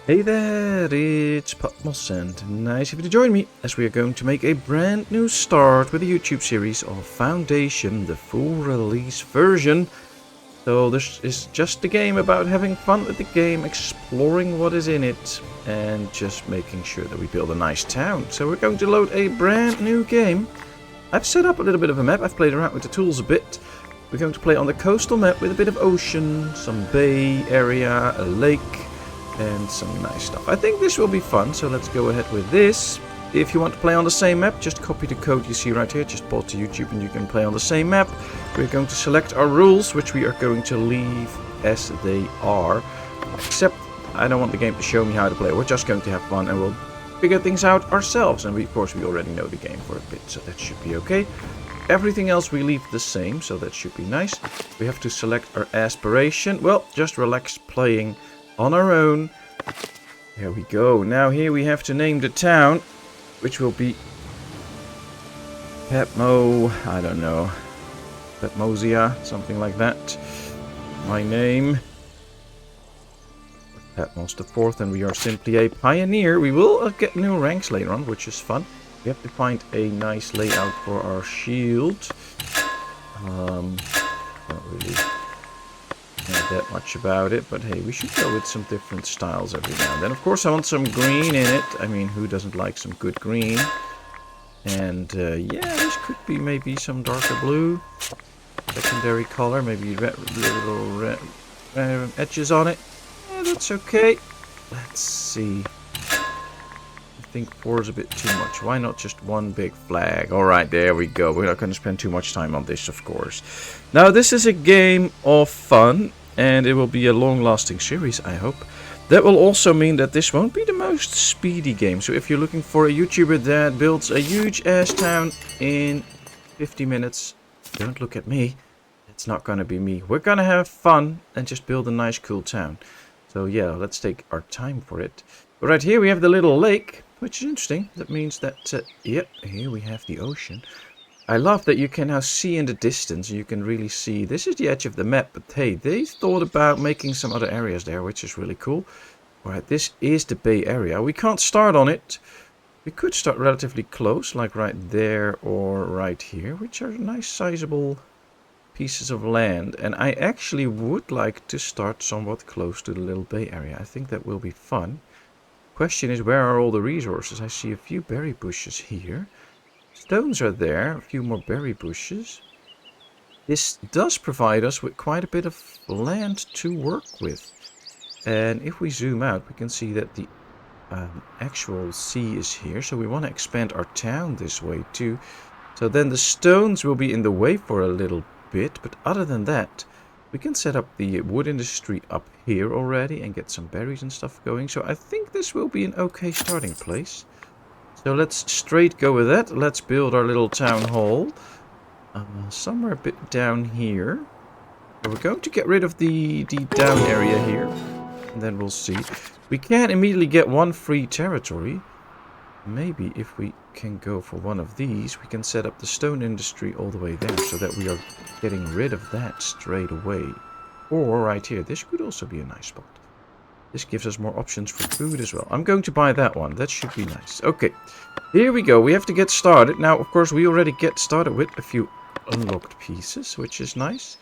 Hey there, it's Patmos and nice of you to join me as we are going to make a brand new start with a YouTube series of Foundation, the full release version. So this is just a game about having fun with the game, exploring what is in it and just making sure that we build a nice town. So we're going to load a brand new game. I've set up a little bit of a map, I've played around with the tools a bit. We're going to play on the coastal map with a bit of ocean, some bay area, a lake, and some nice stuff. I think this will be fun, so let's go ahead with this. If you want to play on the same map, just copy the code you see right here, just pause to YouTube and you can play on the same map. We're going to select our rules, which we are going to leave as they are. Except, I don't want the game to show me how to play. We're just going to have fun and we'll figure things out ourselves. And of course we already know the game for a bit, so that should be okay. Everything else we leave the same, so that should be nice. We have to select our aspiration. Well, just relax playing on our own. There we go. Now here we have to name the town, which will be I don't know, Patmosia, something like that. My name, Patmos IV, and we are simply a pioneer. We will get new ranks later on, which is fun. We have to find a nice layout for our shield. Not really know that much about it, but hey, we should go with some different styles every now and then. Of course I want some green in it. I mean, who doesn't like some good green? And yeah, this could be maybe some darker blue, secondary color, maybe little red edges on it. Yeah, that's okay. Let's see. I think 4 is a bit too much. Why not just one big flag? Alright, there we go. We're not going to spend too much time on this, of course. Now, this is a game of fun, and it will be a long-lasting series, I hope. That will also mean that this won't be the most speedy game. So if you're looking for a YouTuber that builds a huge-ass town in 50 minutes, don't look at me. It's not going to be me. We're going to have fun and just build a nice, cool town. So yeah, let's take our time for it. But right here we have the little lake, which is interesting. That means that, yep, here we have the ocean. I love that you can now see in the distance. You can really see, this is the edge of the map, but hey, they thought about making some other areas there, which is really cool. Alright, this is the bay area. We can't start on it. We could start relatively close, like right there or right here, which are nice sizable pieces of land. And I actually would like to start somewhat close to the little bay area. I think that will be fun. Question is, where are all the resources? I see a few berry bushes here. Stones are there, a few more berry bushes. This does provide us with quite a bit of land to work with. And if we zoom out, we can see that the actual sea is here. So we want to expand our town this way too. So then the stones will be in the way for a little bit. But other than that, we can set up the wood industry up here already and get some berries and stuff going. So I think this will be an okay starting place. So let's straight go with that. Let's build our little town hall. Somewhere a bit down here. So we're going to get rid of the down area here. And then we'll see. We can immediately get one free territory. Maybe if we can go for one of these, we can set up the stone industry all the way there. So that we are getting rid of that straight away. Or right here. This could also be a nice spot. This gives us more options for food as well. I'm going to buy that one. That should be nice. Okay, here we go. We have to get started. Now, of course, we already get started with a few unlocked pieces, which is nice.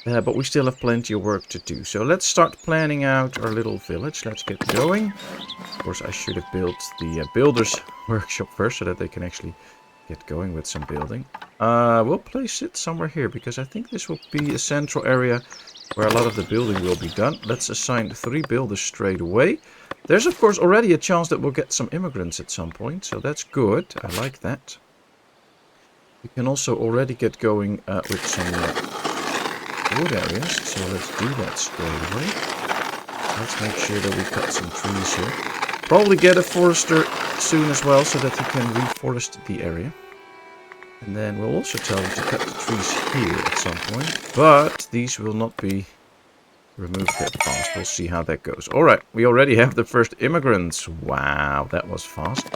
But we still have plenty of work to do. So let's start planning out our little village. Let's get going. Of course, I should have built the builder's workshop first so that they can actually get going with some building. We'll place it somewhere here because I think this will be a central area where a lot of the building will be done. Let's assign 3 builders straight away. There's of course already a chance that we'll get some immigrants at some point, so that's good. I like that. We can also already get going with some wood areas, so let's do that straight away. Let's make sure that we cut some trees here. Probably get a forester soon as well, so that he can reforest the area. And then we'll also tell them to cut the trees here at some point. But these will not be removed that fast. We'll see how that goes. Alright, we already have the first immigrants. Wow, that was fast.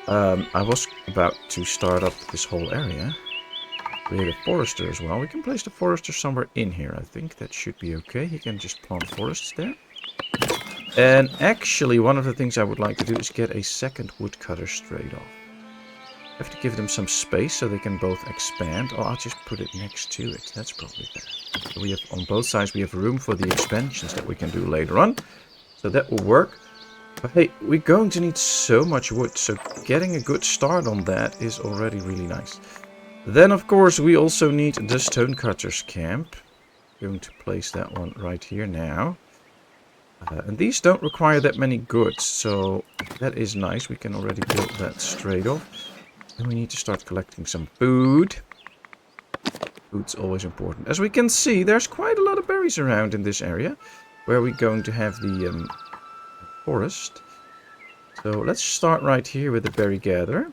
I was about to start up this whole area. We have a forester as well. We can place the forester somewhere in here, I think. That should be okay. He can just plant forests there. And actually, one of the things I would like to do is get a second woodcutter straight off. I have to give them some space so they can both expand. Oh, I'll just put it next to it. That's probably better. So we have, on both sides, we have room for the expansions that we can do later on. So that will work. But hey, we're going to need so much wood. So getting a good start on that is already really nice. Then, of course, we also need the stonecutters camp. I'm going to place that one right here now. And these don't require that many goods, so that is nice. We can already build that straight off. And we need to start collecting some food. Food's always important. As we can see, there's quite a lot of berries around in this area, where we're going to have the forest. So let's start right here with the berry gatherer.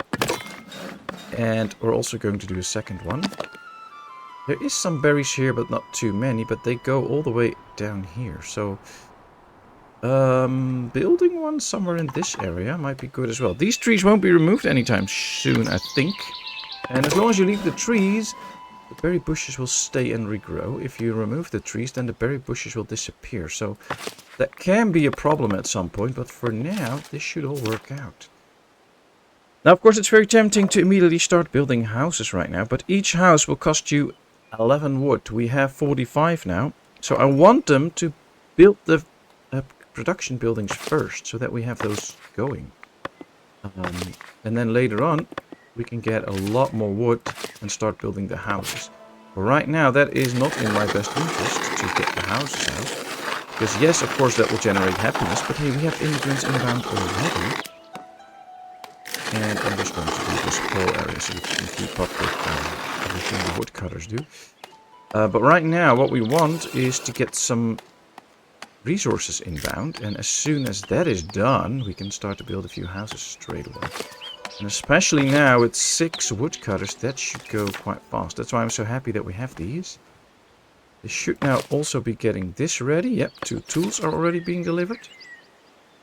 And we're also going to do a second one. There is some berries here, but not too many, but they go all the way down here. So building one somewhere in this area might be good as well. These trees won't be removed anytime soon, I think. And as long as you leave the trees, the berry bushes will stay and regrow. If you remove the trees, then the berry bushes will disappear. So that can be a problem at some point, but for now, this should all work out. Now, of course, it's very tempting to immediately start building houses right now, but each house will cost you 11 wood. We have 45 now, so I want them to build the production buildings first, so that we have those going. And then later on, we can get a lot more wood and start building the houses. But right now, that is not in my best interest to get the houses out. Because yes, of course, that will generate happiness, but hey, we have immigrants inbound already. And I'm just going to do this whole area so we can keep up with everything the woodcutters do. But right now, what we want is to get some resources inbound, and as soon as that is done, we can start to build a few houses straight away. And especially now with 6 woodcutters, that should go quite fast. That's why I'm so happy that we have these. They should now also be getting this ready. Yep, 2 tools are already being delivered.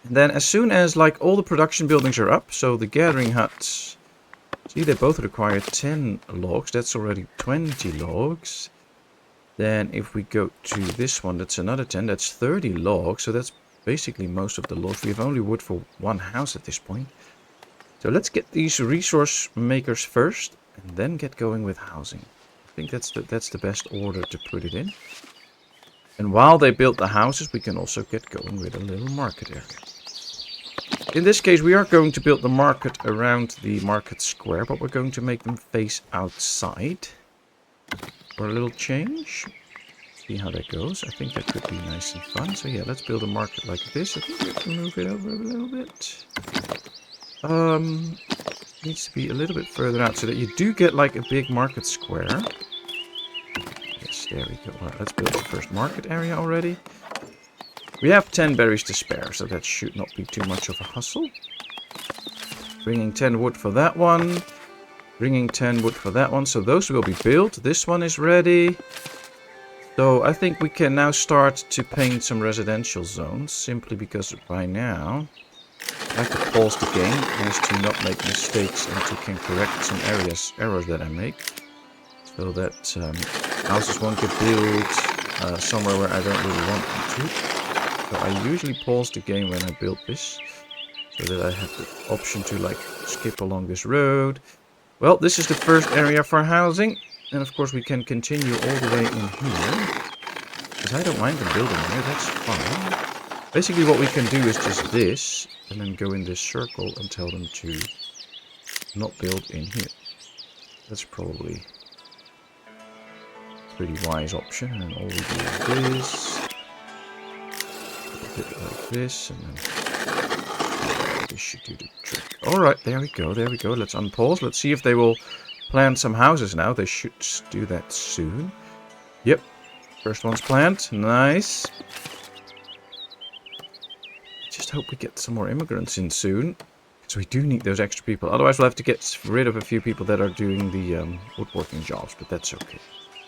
And then as soon as like all the production buildings are up, so the gathering huts, see, they both require 10 logs. That's already 20 logs. Then if we go to this one, that's another 10. That's 30 logs. So that's basically most of the logs. We have only wood for 1 house at this point. So let's get these resource makers first, and then get going with housing. I think that's the best order to put it in. And while they build the houses, we can also get going with a little market area. In this case, we are going to build the market around the market square, but we're going to make them face outside. For a little change. See how that goes. I think that could be nice and fun. So yeah, let's build a market like this. I think we have to move it over a little bit. Needs to be a little bit further out so that you do get like a big market square. Yes, there we go. Alright, let's build the first market area already. We have 10 berries to spare, so that should not be too much of a hustle. Bringing 10 wood for that one. Bringing 10 wood for that one. So those will be built. This one is ready. So I think we can now start to paint some residential zones. Simply because by now, I have to pause the game as to not make mistakes and to can correct some errors that I make. So that houses won't get built somewhere where I don't really want them to. So I usually pause the game when I build this. So that I have the option to like skip along this road. Well, this is the first area for housing. And of course we can continue all the way in here. Because I don't mind them building here, that's fine. Basically what we can do is just this. And then go in this circle and tell them to not build in here. That's probably a pretty wise option. And then all we do is this. A bit like this. And then this should do the trick. Alright, there we go, there we go. Let's unpause. Let's see if they will plant some houses now. They should do that soon. Yep. First one's planted. Nice. Just hope we get some more immigrants in soon. Because we do need those extra people. Otherwise we'll have to get rid of a few people that are doing the woodworking jobs. But that's okay.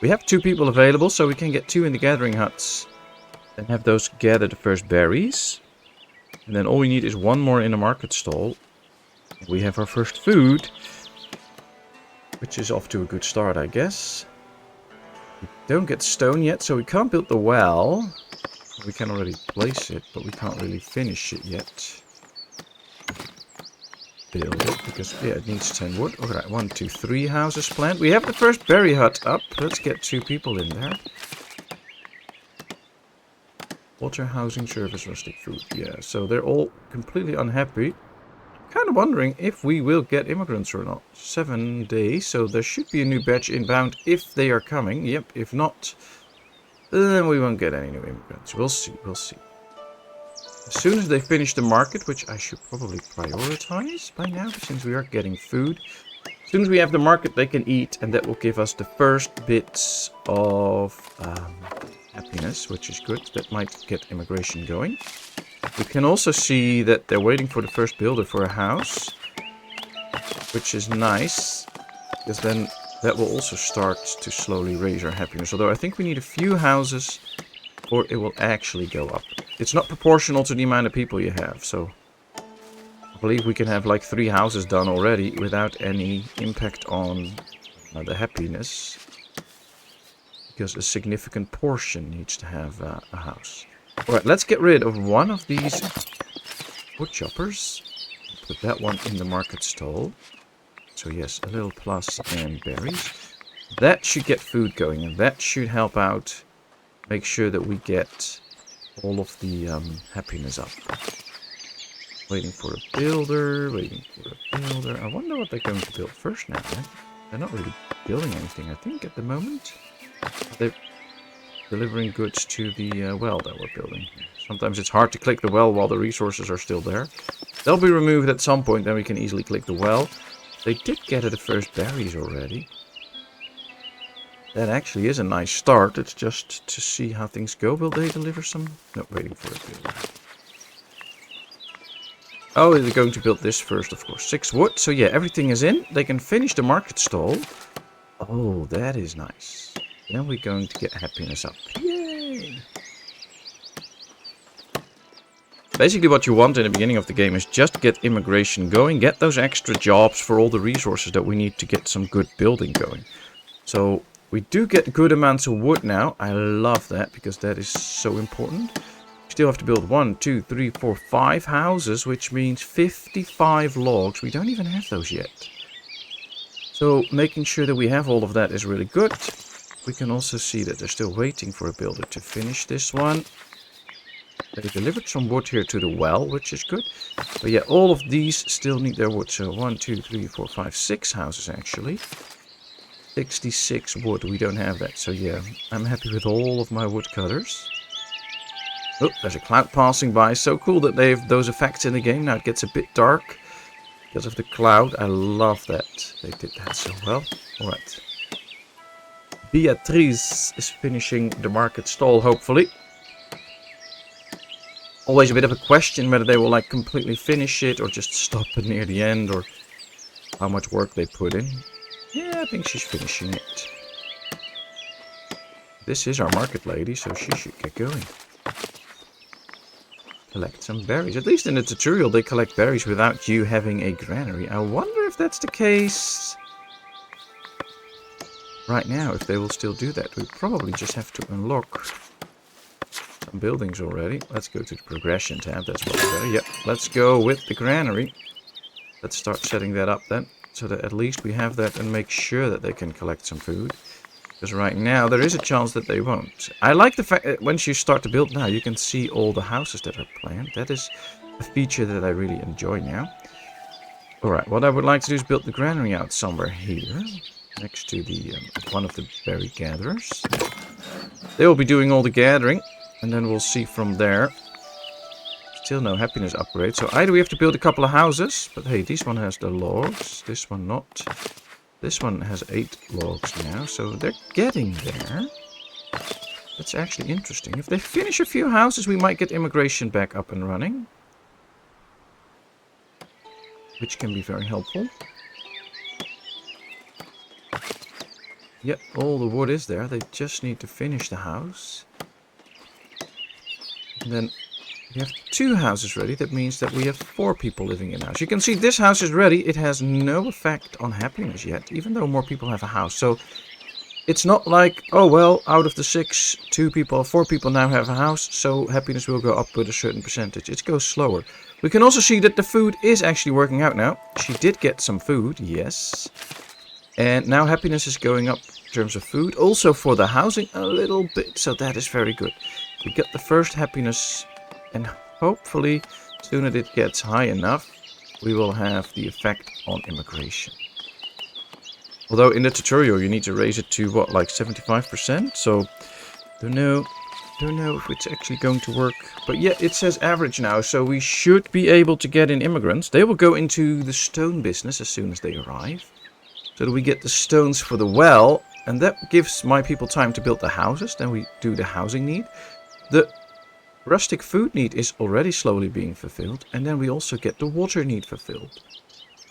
We have 2 people available, so we can get 2 in the gathering huts. And have those gather the first berries. And then all we need is 1 more in the market stall. We have our first food. Which is off to a good start, I guess. We don't get stone yet, so we can't build the well. We can already place it, but we can't really finish it yet. Build it, because yeah, it needs 10 wood. Alright, 1, 2, 3 houses planned. We have the first berry hut up. Let's get 2 people in there. Water, housing, service, rustic food. Yeah, so they're all completely unhappy. Kind of wondering if we will get immigrants or not. 7 days, so there should be a new batch inbound if they are coming. Yep, if not, then we won't get any new immigrants. We'll see, we'll see. As soon as they finish the market, which I should probably prioritize by now, since we are getting food. As soon as we have the market, they can eat, and that will give us the first bits of happiness, which is good. That might get immigration going. We can also see that they're waiting for the first builder for a house, which is nice, because then that will also start to slowly raise our happiness. Although I think we need a few houses, or it will actually go up. It's not proportional to the amount of people you have, so I believe we can have like 3 houses done already without any impact on the happiness, because a significant portion needs to have a house. Alright, let's get rid of one of these wood choppers. Put that one in the market stall. So yes, a little plus and berries. That should get food going, and that should help out. Make sure that we get all of the happiness up. Waiting for a builder, waiting for a builder. I wonder what they're going to build first now. Eh? They're not really building anything, I think, at the moment. They're delivering goods to the well that we're building. Sometimes it's hard to click the well while the resources are still there. They'll be removed at some point, then we can easily click the well. They did get the first berries already. That actually is a nice start. It's just to see how things go. Will they deliver some? No, waiting for a builder. Oh, they're going to build this first, of course. 6 wood. So yeah, everything is in. They can finish the market stall. Oh, that is nice. Then we're going to get happiness up. Yay! Basically what you want in the beginning of the game is just get immigration going. Get those extra jobs for all the resources that we need to get some good building going. So we do get good amounts of wood now. I love that because that is so important. We still have to build 1, 2, 3, 4, 5 houses, which means 55 logs. We don't even have those yet. So making sure that we have all of that is really good. We can also see that they're still waiting for a builder to finish this one. They delivered some wood here to the well, which is good. But yeah, all of these still need their wood. So 1, 2, 3, 4, 5, 6 houses actually. 66 wood. We don't have that. So yeah, I'm happy with all of my wood cutters. Oh, there's a cloud passing by. So cool that they have those effects in the game. Now it gets a bit dark because of the cloud. I love that. They did that so well. Alright. Beatrice is finishing the market stall, hopefully. Always a bit of a question whether they will like completely finish it or just stop it near the end, or how much work they put in. Yeah, I think she's finishing it. This is our market lady, so she should get going. Collect some berries. At least in the tutorial they collect berries without you having a granary. I wonder if that's the case right now, if they will still do that. We probably just have to unlock some buildings already. Let's go to the progression tab. That's much better. Yep, let's go with the granary. Let's start setting that up then, so that at least we have that and make sure that they can collect some food. Because right now there is a chance that they won't. I like the fact that once you start to build now, you can see all the houses that are planned. That is a feature that I really enjoy now. Alright, what I would like to do is build the granary out somewhere here, next to the one of the berry gatherers. They will be doing all the gathering, and then we'll see from there. Still no happiness upgrade, so either we have to build a couple of houses, but hey, this one has the logs, this one not. This one has 8 logs now, so they're getting there. That's actually interesting. If they finish a few houses, we might get immigration back up and running, which can be very helpful. Yep, all the wood is there. They just need to finish the house. And then we have 2 houses ready. That means that we have 4 people living in a house. You can see this house is ready. It has no effect on happiness yet, even though more people have a house. So it's not like, oh well, out of the 6, 2 people or 4 people now have a house, so happiness will go up with a certain percentage. It goes slower. We can also see that the food is actually working out now. She did get some food, yes. And now happiness is going up in terms of food. Also for the housing a little bit, so that is very good. We get the first happiness, and hopefully, soon as it gets high enough, we will have the effect on immigration. Although in the tutorial you need to raise it to what, like 75%? So don't know if it's actually going to work. But yeah, it says average now, so we should be able to get in immigrants. They will go into the stone business as soon as they arrive. So that we get the stones for the well, and that gives my people time to build the houses. Then we do the housing need. The rustic food need is already slowly being fulfilled, and then we also get the water need fulfilled.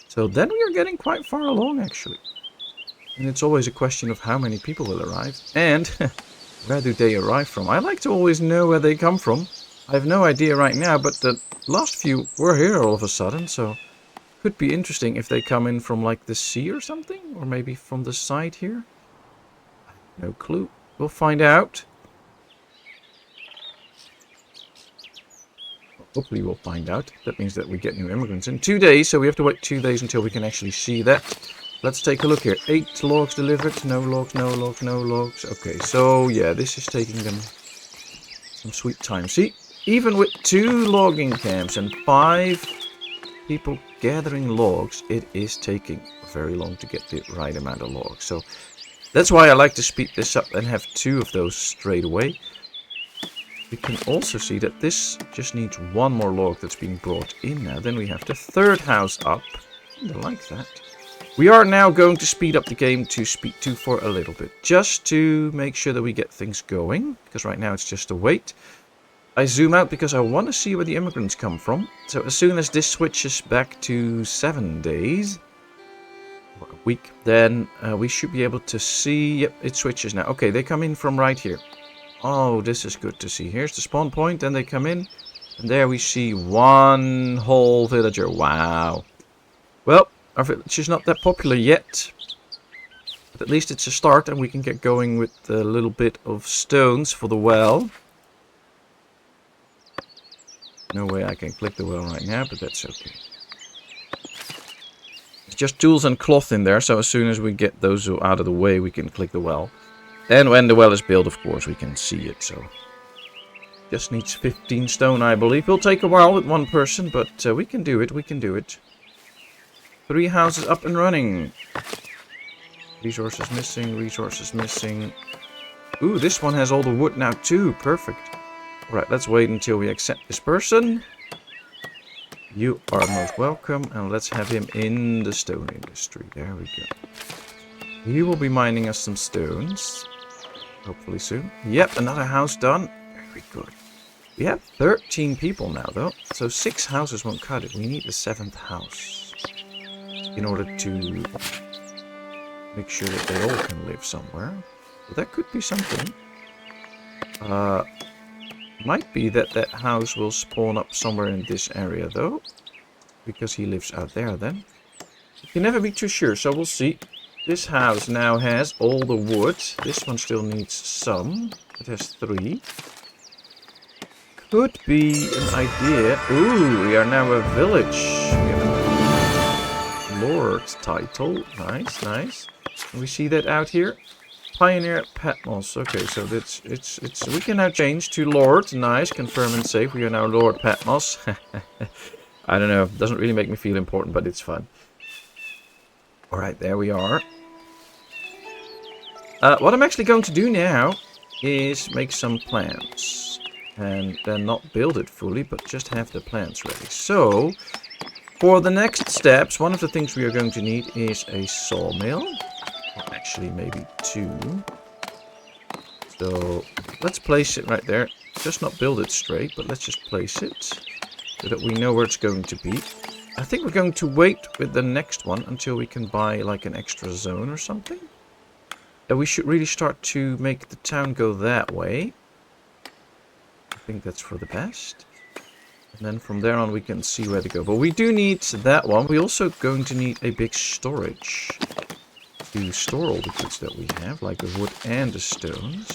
So then we are getting quite far along actually. And it's always a question of how many people will arrive. And where do they arrive from? I like to always know where they come from. I have no idea right now, but the last few were here all of a sudden. So could be interesting if they come in from like the sea or something. Or maybe from the side here. No clue. We'll find out. Hopefully we'll find out. That means that we get new immigrants in 2 days. So we have to wait 2 days until we can actually see that. Let's take a look here. 8 logs delivered. No logs, no logs, no logs. Okay, so yeah, this is taking them some sweet time. See, even with 2 logging camps and 5 people gathering logs, it is taking very long to get the right amount of logs. So that's why I like to speed this up and have 2 of those straight away. We can also see that this just needs 1 more log that's being brought in now. Then we have the 3rd house up. I like that. We are now going to speed up the game to speed 2 for a little bit. Just to make sure that we get things going. Because right now it's just a wait. I zoom out because I want to see where the immigrants come from. So as soon as this switches back to 7 days. Or a week. Then we should be able to see. Yep, it switches now. Okay, they come in from right here. Oh, this is good to see. Here's the spawn point. Then they come in. And there we see 1 whole villager. Wow. Well. Our village is not that popular yet, but at least it's a start and we can get going with a little bit of stones for the well. No way I can click the well right now, but that's okay. It's just tools and cloth in there, so as soon as we get those out of the way, we can click the well. And when the well is built, of course, we can see it, so... Just needs 15 stone, I believe. It'll take a while with 1 person, but we can do it, we can do it. 3 houses up and running. Resources missing, resources missing. Ooh, this one has all the wood now too. Perfect. Alright, let's wait until we accept this person. You are most welcome. And let's have him in the stone industry. There we go. He will be mining us some stones. Hopefully soon. Yep, another house done. Very good. We have 13 people now though. So 6 houses won't cut it. We need the 7th house. In order to make sure that they all can live somewhere. Well, that could be something. Might be that that house will spawn up somewhere in this area though. Because he lives out there then. You can never be too sure, so we'll see. This house now has all the wood. This one still needs some. It has 3. Could be an idea. Ooh, we are now a village. We have a Lord title. Nice, nice. Can we see that out here? Pioneer Patmos. Okay, so that's it's we can now change to Lord. Nice, confirm and save. We are now Lord Patmos. I don't know. Doesn't really make me feel important, but it's fun. Alright, there we are. What I'm actually going to do now is make some plants. And then not build it fully, but just have the plants ready. So, for the next steps, one of the things we are going to need is a sawmill. Or actually, maybe 2. So, let's place it right there. Just not build it straight, but let's just place it. So that we know where it's going to be. I think we're going to wait with the next one until we can buy like an extra zone or something. And we should really start to make the town go that way. I think that's for the best. And then from there on we can see where to go. But we do need that one. We're also going to need a big storage. to store all the goods that we have, like the wood and the stones.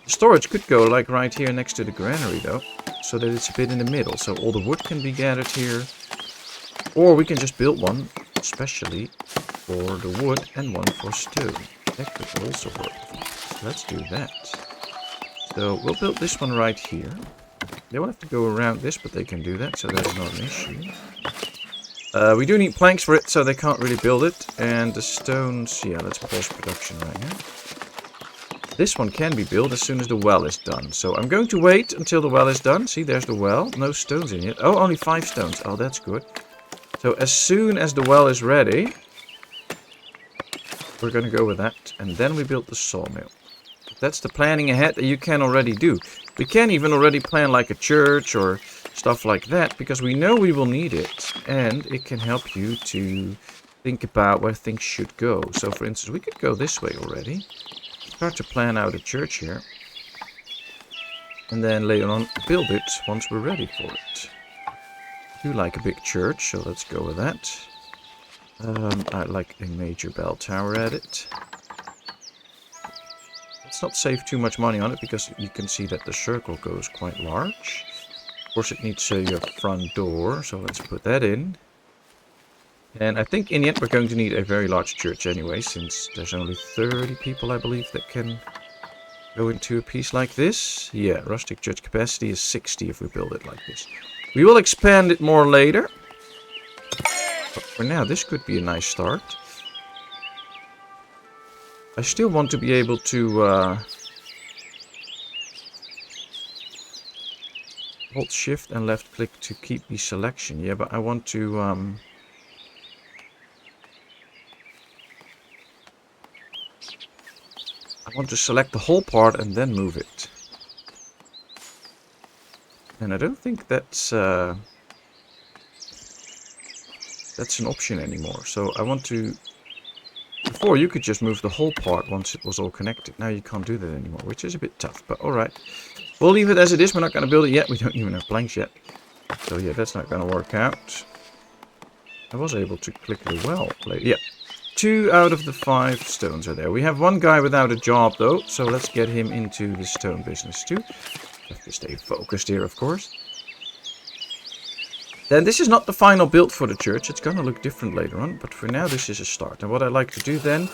The storage could go like right here next to the granary though, so that it's a bit in the middle. So all the wood can be gathered here. Or we can just build one, especially for the wood and one for stone. That could also work. So let's do that. So we'll build this one right here. They will have to go around this, but they can do that, so that's not an issue. We do need planks for it, so they can't really build it. And the stones, yeah, let's pause production right now. This one can be built as soon as the well is done. So I'm going to wait until the well is done. See, there's the well. No stones in it. Oh, only 5 stones. Oh, that's good. So as soon as the well is ready, we're going to go with that. And then we build the sawmill. That's the planning ahead that you can already do. We can even already plan like a church or stuff like that, because we know we will need it. And it can help you to think about where things should go. So for instance, we could go this way already. Start to plan out a church here. And then later on build it once we're ready for it. I do like a big church, so let's go with that. I'd like a major bell tower at it. Let's not save too much money on it, because you can see that the circle goes quite large. Of course it needs a front door, so let's put that in. And I think in the end we're going to need a very large church anyway, since there's only 30 people, I believe, that can go into a piece like this. Yeah, rustic church capacity is 60 if we build it like this. We will expand it more later. But for now, this could be a nice start. I still want to be able to hold shift and left click to keep the selection. Yeah, but I want to select the whole part and then move it. And I don't think that's an option anymore. So I want to... Before you could just move the whole part once it was all connected. Now you can't do that anymore, which is a bit tough, but alright. We'll leave it as it is. We're not going to build it yet. We don't even have planks yet. So yeah, that's not going to work out. I was able to click the well later. Yeah. 2 out of the 5 stones are there. We have one guy without a job though, so let's get him into the stone business too. Have to stay focused here, of course. Then this is not the final build for the church. It's going to look different later on, but for now this is a start. And what I like to do then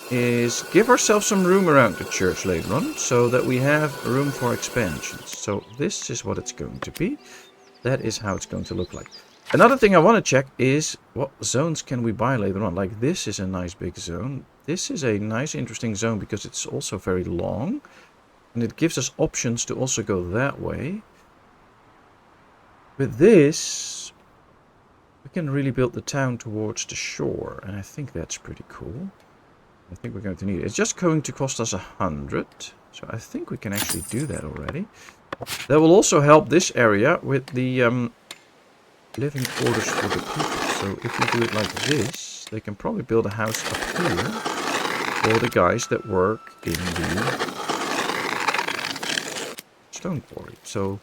is give ourselves some room around the church later on, so that we have room for expansions. So this is what it's going to be. That is how it's going to look like. Another thing I want to check is what zones can we buy later on. Like this is a nice big zone. This is a nice interesting zone because it's also very long. And it gives us options to also go that way. With this, we can really build the town towards the shore. And I think that's pretty cool. I think we're going to need it. It's just going to cost us 100. So I think we can actually do that already. That will also help this area with the living quarters for the people. So if you do it like this, they can probably build a house up here for the guys that work in the stone quarry. So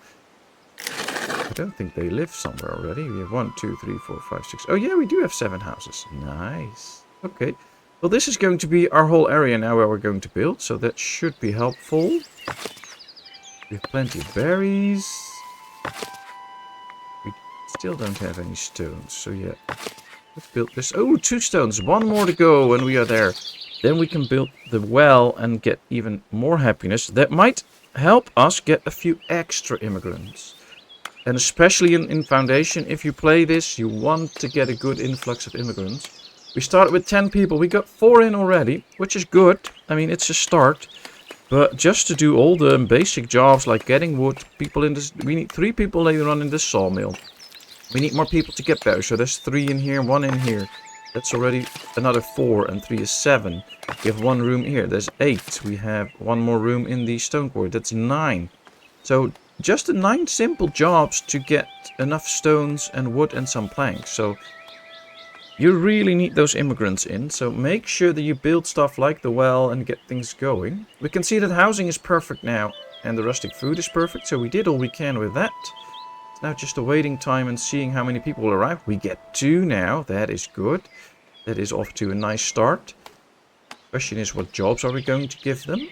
I don't think they live somewhere already. We have 1, 2, 3, 4, 5, 6. Oh yeah, we do have 7 houses. Nice. Okay. Well, this is going to be our whole area now where we're going to build. So that should be helpful. We have plenty of berries. We still don't have any stones. So yeah, let's build this. Oh, 2 stones. 1 more to go and we are there. Then we can build the well and get even more happiness. That might help us get a few extra immigrants. And especially in Foundation, if you play this, you want to get a good influx of immigrants. We started with 10 people. We got 4 in already, which is good. I mean, it's a start. But just to do all the basic jobs like getting wood, people in this... We need 3 people later on in the sawmill. We need more people to get better. So there's 3 in here, 1 in here. That's already another 4 and 3 is 7. We have 1 room here. There's 8. We have 1 more room in the stone quarry. That's 9. So just the 9 simple jobs to get enough stones and wood and some planks. So you really need those immigrants in. So make sure that you build stuff like the well and get things going. We can see that housing is perfect now. And the rustic food is perfect. So we did all we can with that. It's now just a waiting time and seeing how many people arrive. We get 2 now. That is good. That is off to a nice start. Question is, what jobs are we going to give them?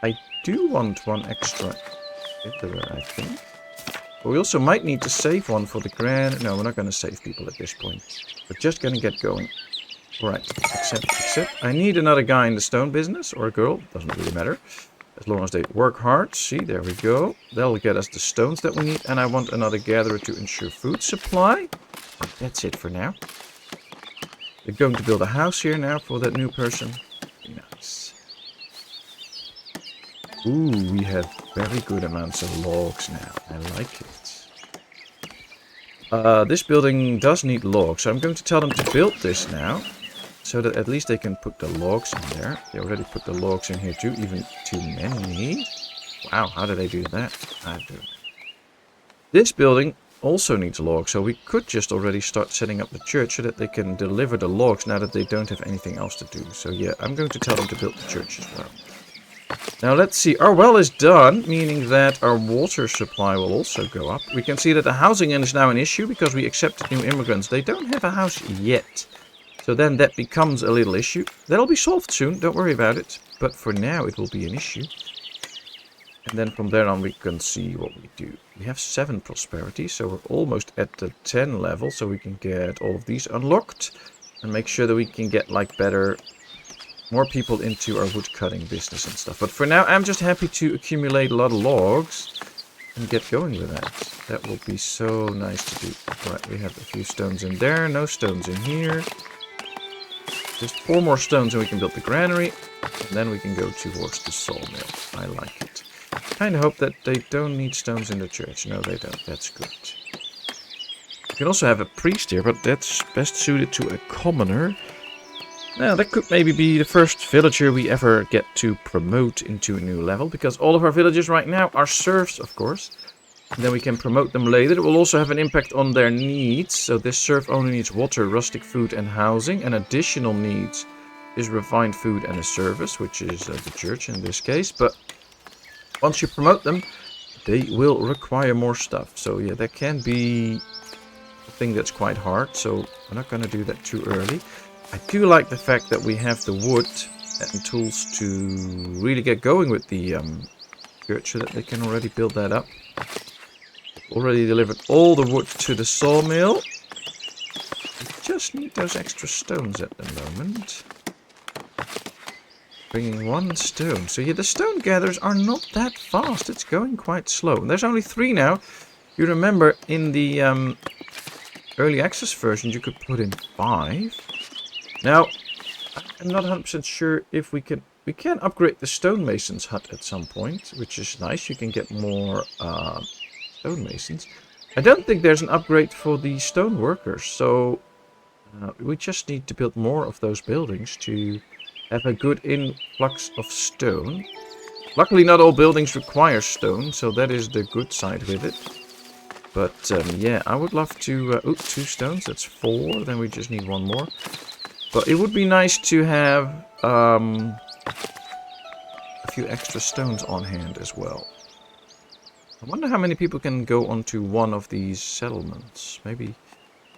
I do want one extra caterer, I think. But we also might need to save one for the grand... No, we're not going to save people at this point. We're just going to get going. Alright, accept. I need another guy in the stone business, or a girl, doesn't really matter. As long as they work hard. See, there we go. That'll get us the stones that we need. And I want another gatherer to ensure food supply. That's it for now. They're going to build a house here now for that new person. Nice. Ooh, we have very good amounts of logs now. I like it. This building does need logs, so I'm going to tell them to build this now. So that at least they can put the logs in there. They already put the logs in here too, even too many. Wow, how did they do that? I don't know. This building also needs logs, so we could just already start setting up the church so that they can deliver the logs now that they don't have anything else to do. So yeah, I'm going to tell them to build the church as well. Now let's see, our well is done, meaning that our water supply will also go up. We can see that the housing is now an issue because we accepted new immigrants. They don't have a house yet. So then that becomes a little issue. That'll be solved soon, don't worry about it. But for now it will be an issue. And then from there on we can see what we do. We have 7 prosperity, so we're almost at the 10 level. So we can get all of these unlocked. And make sure that we can get like more people into our wood cutting business and stuff. But for now I'm just happy to accumulate a lot of logs. And get going with that. That will be so nice to do. Right, we have a few stones in there, no stones in here. Just 4 more stones and we can build the granary. And then we can go towards the sawmill. I like it. Kind of hope that they don't need stones in the church. No, they don't. That's good. You can also have a priest here, but that's best suited to a commoner. Now, that could maybe be the first villager we ever get to promote into a new level. Because all of our villagers right now are serfs, of course. And then we can promote them later. It will also have an impact on their needs. So this serf only needs water, rustic food and housing. And additional needs is refined food and a service, which is the church in this case. But once you promote them, they will require more stuff. So yeah, that can be a thing that's quite hard. So we're not going to do that too early. I do like the fact that we have the wood and tools to really get going with the church so that they can already build that up. Already delivered all the wood to the sawmill. We just need those extra stones at the moment. Bringing 1 stone. So yeah, the stone gatherers are not that fast. It's going quite slow. And there's only 3 now. You remember in the early access version you could put in 5. Now, I'm not 100% sure if we can... We can upgrade the stonemason's hut at some point, which is nice. You can get more... stonemasons. I don't think there's an upgrade for the stone workers, so we just need to build more of those buildings to have a good influx of stone. Luckily not all buildings require stone, so that is the good side with it. But yeah, I would love to... 2 stones, that's 4, then we just need 1 more. But it would be nice to have a few extra stones on hand as well. I wonder how many people can go onto one of these settlements. Maybe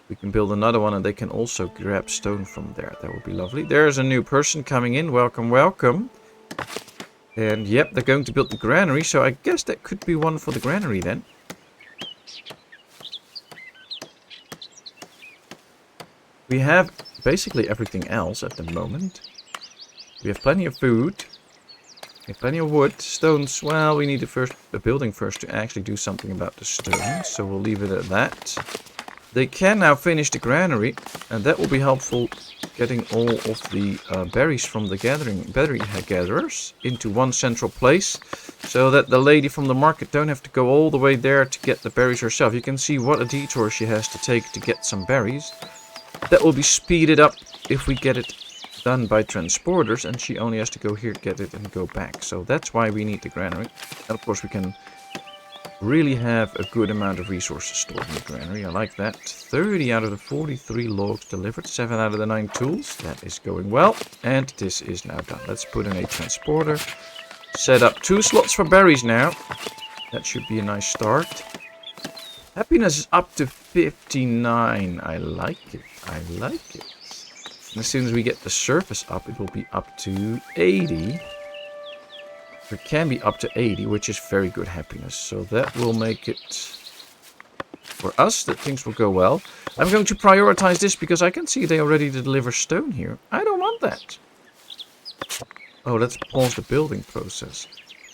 we can build another one and they can also grab stone from there. That would be lovely. There's a new person coming in. Welcome, welcome. And yep, they're going to build the granary. So I guess that could be one for the granary then. We have basically everything else at the moment. We have plenty of food. Okay, plenty of wood, stones. Well, we need a building first to actually do something about the stones. So we'll leave it at that. They can now finish the granary. And that will be helpful getting all of the berries from the berry gatherers into one central place. So that the lady from the market don't have to go all the way there to get the berries herself. You can see what a detour she has to take to get some berries. That will be speeded up if we get it done by transporters, and she only has to go here, get it, and go back. So that's why we need the granary. And of course we can really have a good amount of resources stored in the granary. I like that. 30 out of the 43 logs delivered. 7 out of the 9 tools. That is going well. And this is now done. Let's put in a transporter. Set up 2 slots for berries now. That should be a nice start. Happiness is up to 59. I like it. I like it. And as soon as we get the surface up, it will be up to 80. It can be up to 80, which is very good happiness. So that will make it, for us, that things will go well. I'm going to prioritize this because I can see they already deliver stone here. I don't want that. Oh, let's pause the building process.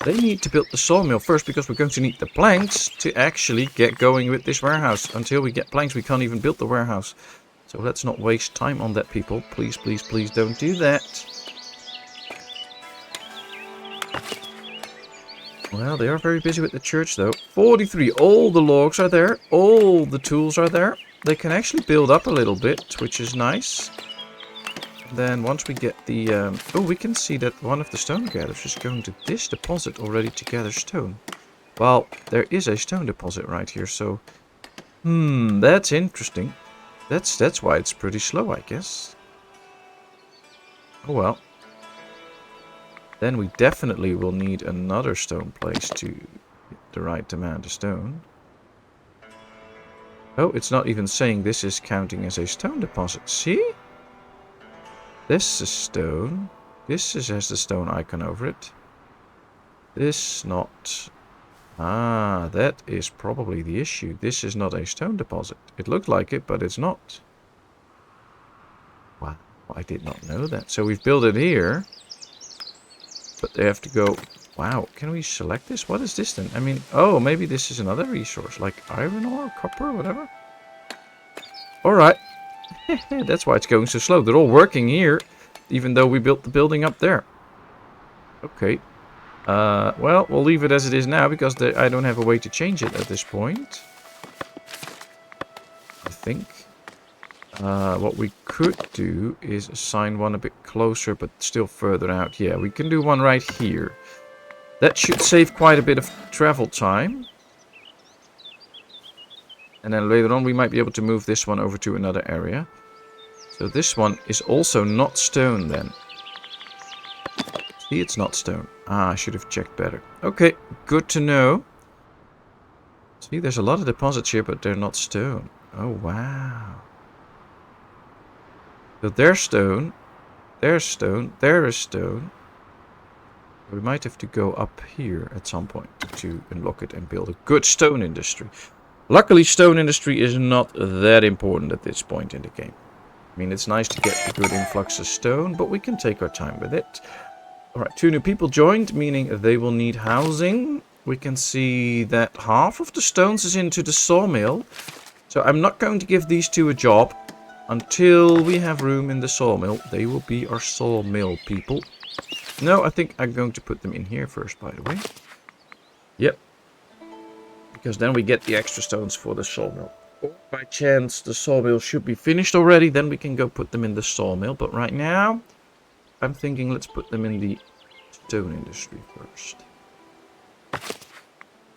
They need to build the sawmill first because we're going to need the planks to actually get going with this warehouse. Until we get planks, we can't even build the warehouse. So let's not waste time on that, people. Please, please, please don't do that. Well, they are very busy with the church, though. 43. All the logs are there. All the tools are there. They can actually build up a little bit, which is nice. Then once we get the... oh, we can see that one of the stone gatherers is going to this deposit already to gather stone. Well, there is a stone deposit right here, so... that's interesting. That's why it's pretty slow, I guess. Oh, well. Then we definitely will need another stone place to get the right amount of stone. Oh, it's not even saying this is counting as a stone deposit. See? This is stone. This has the stone icon over it. This not. Ah, that is probably the issue. This is not a stone deposit. It looked like it, but it's not. Wow, I did not know that. So we've built it here. But they have to go... Wow, can we select this? What is this then? I mean, oh, maybe this is another resource. Like iron ore, copper, whatever. Alright. That's why it's going so slow. They're all working here, even though we built the building up there. Okay. Well, we'll leave it as it is now, because I don't have a way to change it at this point. I think. What we could do is assign one a bit closer, but still further out. Yeah, we can do one right here. That should save quite a bit of travel time. And then later on we might be able to move this one over to another area. So this one is also not stone then. See, it's not stone. Ah, I should have checked better. Okay, good to know. See, there's a lot of deposits here, but they're not stone. Oh, wow. So there's stone. There's stone. There is stone. We might have to go up here at some point to unlock it and build a good stone industry. Luckily, stone industry is not that important at this point in the game. I mean, it's nice to get a good influx of stone, but we can take our time with it. Alright, 2 new people joined, meaning they will need housing. We can see that half of the stones is into the sawmill. So I'm not going to give these 2 a job until we have room in the sawmill. They will be our sawmill people. No, I think I'm going to put them in here first, by the way. Yep. Because then we get the extra stones for the sawmill. Or by chance the sawmill should be finished already, then we can go put them in the sawmill. But right now, I'm thinking let's put them in the stone industry first.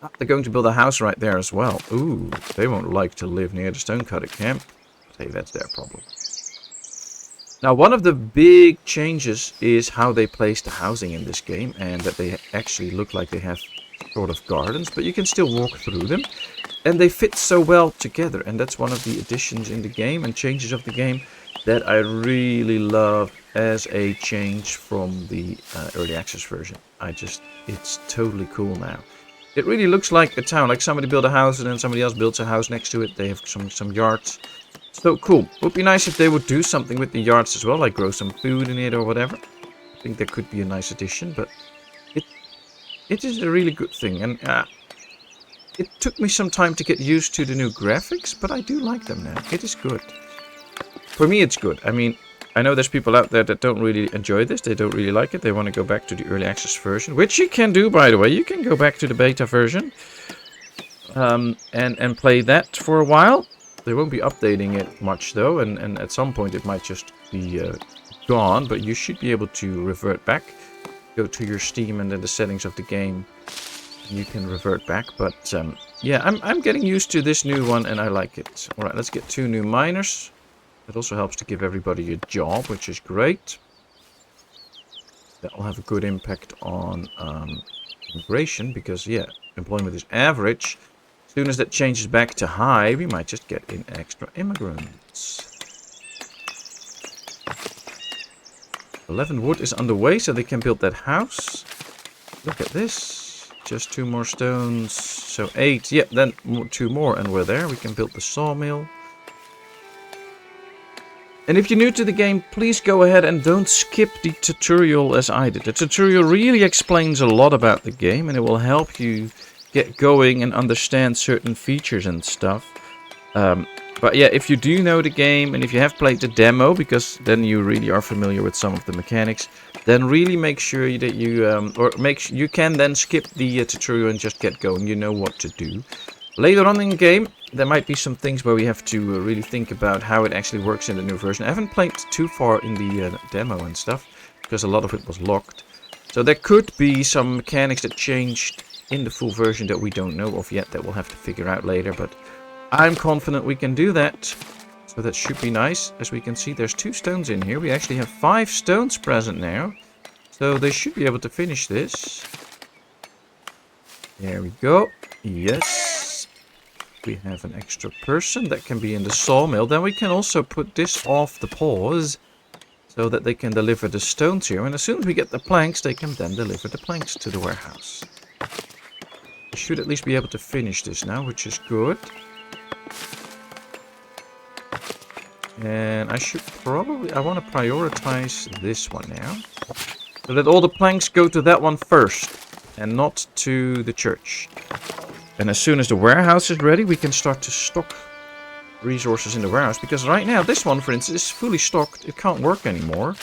Ah, they're going to build a house right there as well. Ooh, they won't like to live near the stonecutter camp. Hey, that's their problem. Now, one of the big changes is how they place the housing in this game, and that they actually look like they have sort of gardens, but you can still walk through them, and they fit so well together. And that's one of the additions in the game and changes of the game that I really love as a change from the early access version. It's totally cool now. It really looks like a town, like somebody built a house and then somebody else builds a house next to it. They have some yards. So cool. Would be nice if they would do something with the yards as well, like grow some food in it or whatever. I think that could be a nice addition, but it is a really good thing. And it took me some time to get used to the new graphics, but I do like them now. It is good. For me, it's good. I mean, I know there's people out there that don't really enjoy this. They don't really like it. They want to go back to the early access version, which you can do, by the way. You can go back to the beta version and play that for a while. They won't be updating it much, though, and at some point it might just be gone, but you should be able to revert back. Go to your Steam and then the settings of the game. You can revert back, but yeah, I'm getting used to this new one, and I like it. Alright, let's get 2 new miners. It also helps to give everybody a job, which is great. That will have a good impact on immigration, because, yeah, employment is average. As soon as that changes back to high, we might just get in extra immigrants. 11 wood is underway, so they can build that house. Look at this. Just 2 more stones. So 8. Yep, then 2 more and we're there. We can build the sawmill. And if you're new to the game, please go ahead and don't skip the tutorial as I did. The tutorial really explains a lot about the game, and it will help you get going and understand certain features and stuff. But yeah, if you do know the game, and if you have played the demo, because then you really are familiar with some of the mechanics, then really make sure that you can then skip the tutorial and just get going. You know what to do. Later on in the game, there might be some things where we have to really think about how it actually works in the new version. I haven't played too far in the demo and stuff, because a lot of it was locked. So there could be some mechanics that changed in the full version that we don't know of yet, that we'll have to figure out later. But I'm confident we can do that. So that should be nice. As we can see, there's 2 stones in here. We actually have 5 stones present now. So they should be able to finish this. There we go. Yes. We have an extra person that can be in the sawmill. Then we can also put this off the pause so that they can deliver the stones here. And as soon as we get the planks, they can then deliver the planks to the warehouse. We should at least be able to finish this now, which is good. And I want to prioritize this one now. So that all the planks go to that one first and not to the church. And as soon as the warehouse is ready, we can start to stock resources in the warehouse. Because right now, this one, for instance, is fully stocked. It can't work anymore.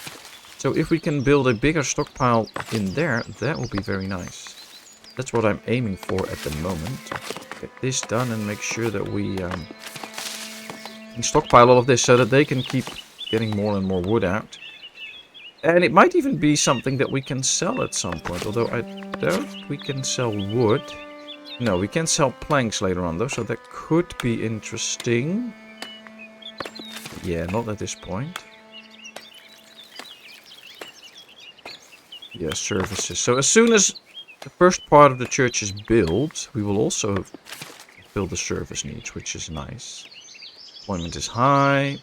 So if we can build a bigger stockpile in there, that will be very nice. That's what I'm aiming for at the moment. Get this done and make sure that we can stockpile all of this so that they can keep getting more and more wood out. And it might even be something that we can sell at some point. Although I doubt we can sell wood. No, we can sell planks later on though, so that could be interesting. Yeah, not at this point. Yeah, services. So as soon as the first part of the church is built, we will also build the service needs, which is nice. Employment is high.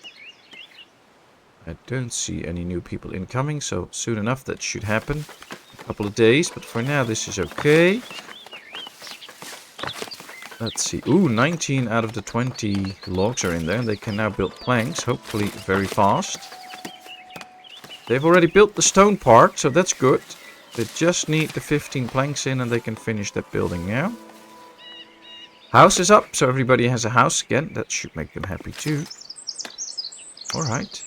I don't see any new people incoming, so soon enough that should happen. A couple of days, but for now this is okay. Let's see. Ooh, 19 out of the 20 logs are in there. They can now build planks, hopefully very fast. They've already built the stone part, so that's good. They just need the 15 planks in and they can finish that building now. House is up, so everybody has a house again. That should make them happy too. Alright.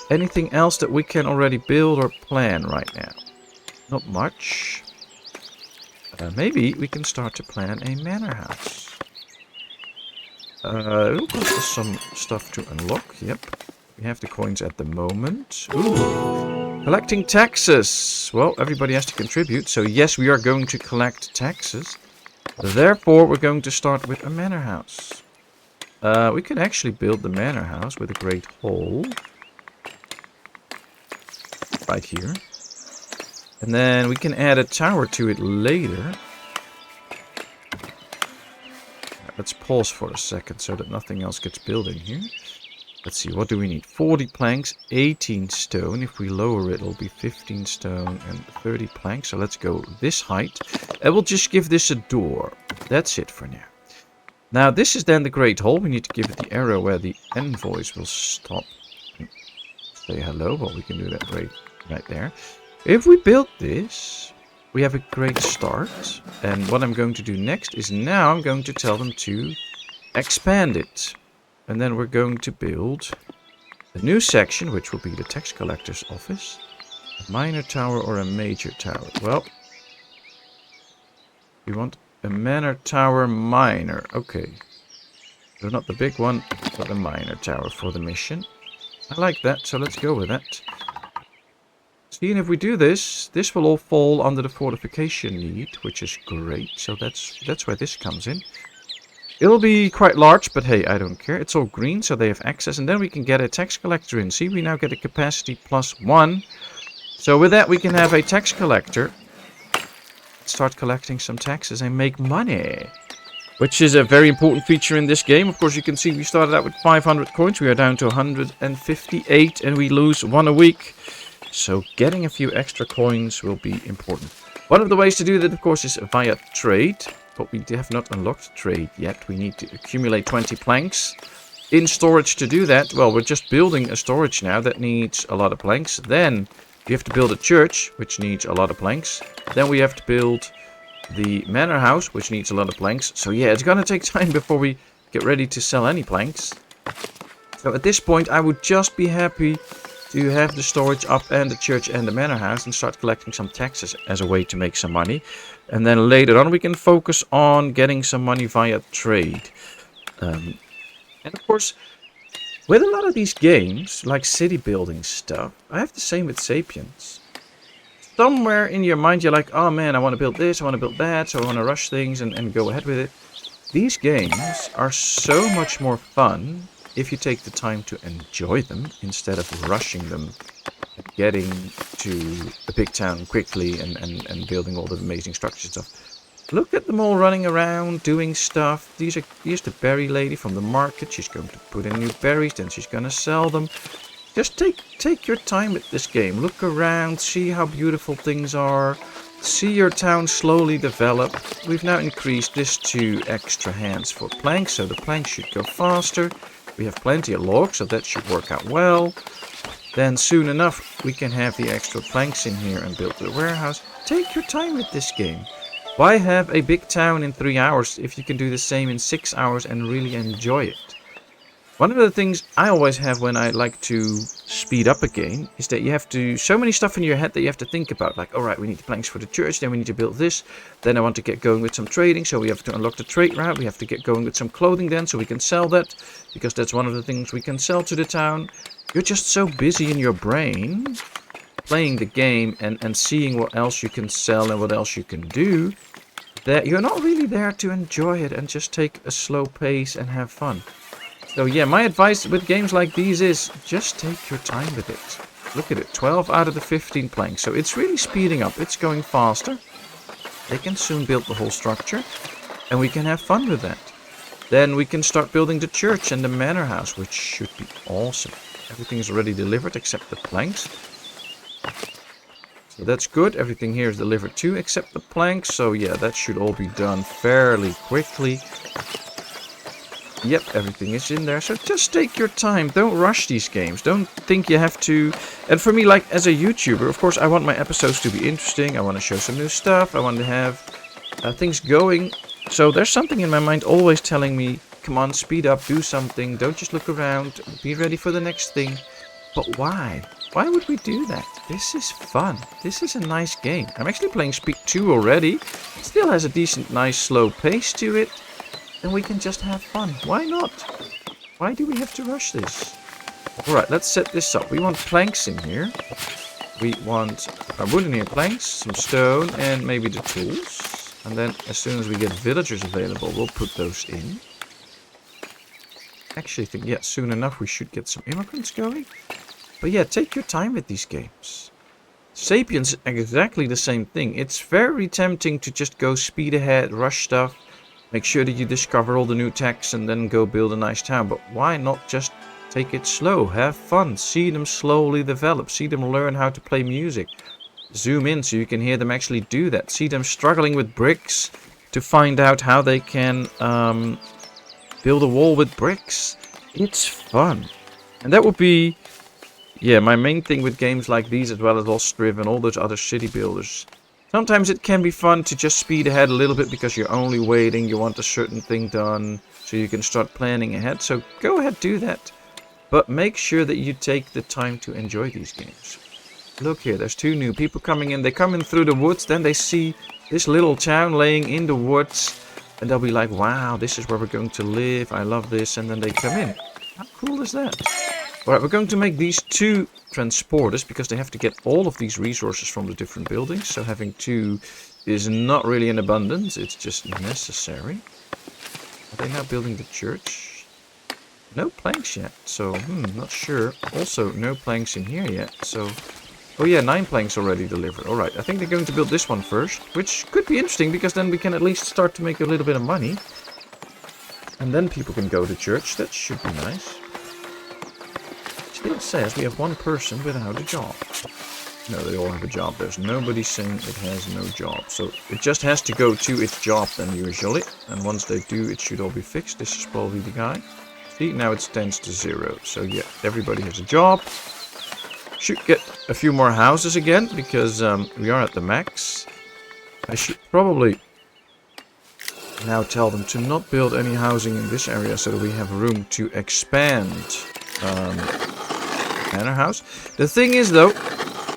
Anything else that we can already build or plan right now? Not much. Maybe we can start to plan a manor house. It'll cost us some stuff to unlock. Yep. We have the coins at the moment. Ooh. Collecting taxes. Well, everybody has to contribute. So yes, we are going to collect taxes. Therefore, we're going to start with a manor house. We could actually build the manor house with a great hall. Right here. And then we can add a tower to it later. Let's pause for a second so that nothing else gets built in here. Let's see, what do we need? 40 planks, 18 stone. If we lower it, it'll be 15 stone and 30 planks. So let's go this height. And we'll just give this a door. That's it for now. Now, this is then the Great Hall. We need to give it the arrow where the envoys will stop. Say hello. Well, we can do that right there. If we build this, we have a great start. And what I'm going to do next is now I'm going to tell them to expand it. And then we're going to build a new section, which will be the tax collector's office. A minor tower or a major tower? Well, we want a manor tower minor. Okay. So not the big one, but a minor tower for the mission. I like that, so let's go with that. See, and if we do this, this will all fall under the fortification need, which is great. So that's where this comes in. It'll be quite large, but hey, I don't care. It's all green, so they have access. And then we can get a tax collector in. See, we now get a capacity +1. So with that, we can have a tax collector. Start collecting some taxes and make money. Which is a very important feature in this game. Of course, you can see we started out with 500 coins. We are down to 158, and we lose 1 a week. So getting a few extra coins will be important. One of the ways to do that, of course, is via trade. But we have not unlocked trade yet. We need to accumulate 20 planks in storage to do that. Well, we're just building a storage now that needs a lot of planks. Then we have to build a church, which needs a lot of planks. Then we have to build the manor house, which needs a lot of planks. So yeah, it's gonna take time before we get ready to sell any planks. So at this point, I would just be happy to have the storage up and the church and the manor house and start collecting some taxes as a way to make some money. And then later on we can focus on getting some money via trade. And of course, with a lot of these games, like city building stuff, I have the same with Sapiens. Somewhere in your mind you're like, oh man, I want to build this, I want to build that, so I want to rush things and go ahead with it. These games are so much more fun if you take the time to enjoy them instead of rushing them and getting to a big town quickly and building all the amazing structures and stuff. Look at them all running around, doing stuff. Here's the berry lady from the market. She's going to put in new berries, then she's going to sell them. Just take your time with this game. Look around, see how beautiful things are. See your town slowly develop. We've now increased this to extra hands for planks, so the planks should go faster. We have plenty of logs, so that should work out well. Then soon enough, we can have the extra planks in here and build the warehouse. Take your time with this game. Why have a big town in 3 hours if you can do the same in 6 hours and really enjoy it? One of the things I always have when I like to speed up a game is that you have to, so many stuff in your head that you have to think about. Like, alright, we need the planks for the church, then we need to build this. Then I want to get going with some trading, so we have to unlock the trade route. We have to get going with some clothing then, so we can sell that. Because that's one of the things we can sell to the town. You're just so busy in your brain, playing the game and seeing what else you can sell and what else you can do, that you're not really there to enjoy it and just take a slow pace and have fun. So yeah, my advice with games like these is just take your time with it. Look at it, 12 out of the 15 planks. So it's really speeding up, it's going faster. They can soon build the whole structure and we can have fun with that. Then we can start building the church and the manor house, which should be awesome. Everything is already delivered except the planks. So that's good. Everything here is delivered too except the planks. So yeah, that should all be done fairly quickly. Yep, everything is in there. So just take your time. Don't rush these games. Don't think you have to. And for me, like as a YouTuber, of course, I want my episodes to be interesting. I want to show some new stuff. I want to have things going. So there's something in my mind always telling me, come on, speed up, do something. Don't just look around. Be ready for the next thing. But why? Why would we do that? This is fun. This is a nice game. I'm actually playing Speed 2 already. It still has a decent, nice, slow pace to it. Then we can just have fun. Why not? Why do we have to rush this? Alright, let's set this up. We want planks in here. We want wooden planks, some stone, and maybe the tools. And then as soon as we get villagers available, we'll put those in. Actually, I think, yeah, soon enough we should get some immigrants going. But yeah, take your time with these games. Sapiens, exactly the same thing. It's very tempting to just go speed ahead, rush stuff. Make sure that you discover all the new techs and then go build a nice town. But why not just take it slow? Have fun. See them slowly develop. See them learn how to play music. Zoom in so you can hear them actually do that. See them struggling with bricks to find out how they can build a wall with bricks. It's fun. And that would be, yeah, my main thing with games like these, as well as Lost Rift and all those other city builders. Sometimes it can be fun to just speed ahead a little bit because you're only waiting, you want a certain thing done, so you can start planning ahead. So go ahead, do that. But make sure that you take the time to enjoy these games. Look here, there's 2 new people coming in. They come in through the woods, then they see this little town laying in the woods. And they'll be like, wow, this is where we're going to live, I love this. And then they come in. How cool is that? Alright, we're going to make these 2 transporters because they have to get all of these resources from the different buildings. So having 2 is not really in abundance, it's just necessary. Are they now building the church? No planks yet, so not sure. Also, no planks in here yet, so... Oh yeah, 9 planks already delivered. Alright, I think they're going to build this one first, which could be interesting because then we can at least start to make a little bit of money. And then people can go to church, that should be nice. Still says we have 1 person without a job. No, they all have a job. There's nobody saying it has no job. So it just has to go to its job then usually. And once they do, it should all be fixed. This is probably the guy. See, now it stands to 0. So yeah, everybody has a job. Should get a few more houses again because we are at the max. I should probably now tell them to not build any housing in this area so that we have room to expand manor house. The thing is though,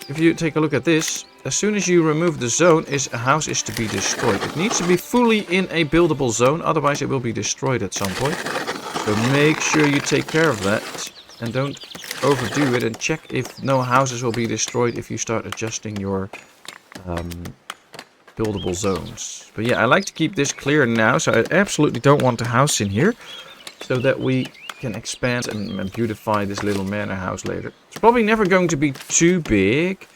if you take a look at this, as soon as you remove the zone, a house is to be destroyed. It needs to be fully in a buildable zone, otherwise it will be destroyed at some point. So make sure you take care of that and don't overdo it, and check if no houses will be destroyed if you start adjusting your buildable zones. But yeah, I like to keep this clear now, so I absolutely don't want a house in here, so that we can expand and beautify this little manor house later. It's probably never going to be too big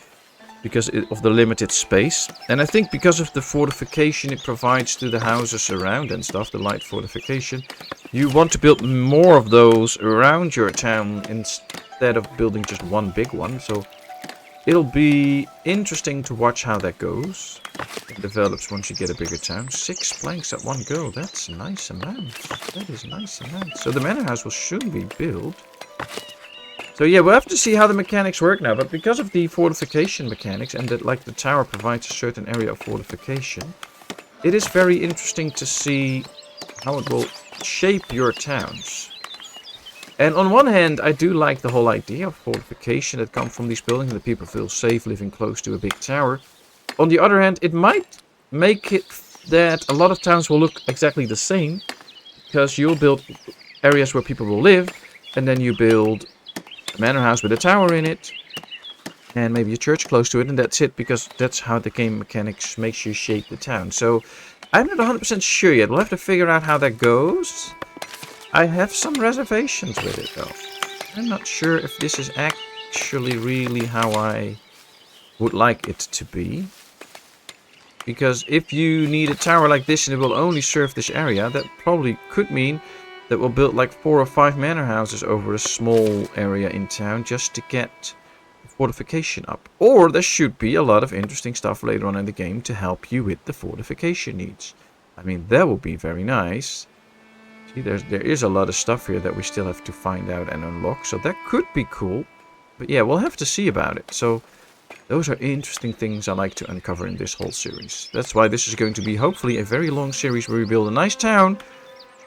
because of the limited space, and I think because of the fortification it provides to the houses around and stuff, the light fortification, you want to build more of those around your town instead of building just one big one. So it'll be interesting to watch how that goes. It develops once you get a bigger town. 6 planks at one go. That's a nice amount. That is a nice amount. So the manor house will soon be built. So yeah, we'll have to see how the mechanics work now. But because of the fortification mechanics and that like the tower provides a certain area of fortification, it is very interesting to see how it will shape your towns. And on one hand, I do like the whole idea of fortification that comes from these buildings, that people feel safe living close to a big tower. On the other hand, it might make it that a lot of towns will look exactly the same, because you'll build areas where people will live, and then you build a manor house with a tower in it, and maybe a church close to it, and that's it, because that's how the game mechanics makes you shape the town. So I'm not 100% sure yet. We'll have to figure out how that goes. I have some reservations with it, though. I'm not sure if this is actually really how I would like it to be. Because if you need a tower like this and it will only serve this area, that probably could mean that we'll build like 4 or 5 manor houses over a small area in town just to get fortification up. Or there should be a lot of interesting stuff later on in the game to help you with the fortification needs. I mean, that would be very nice. See, there is a lot of stuff here that we still have to find out and unlock, so that could be cool. But yeah, we'll have to see about it. So those are interesting things I like to uncover in this whole series. That's why this is going to be hopefully a very long series where we build a nice town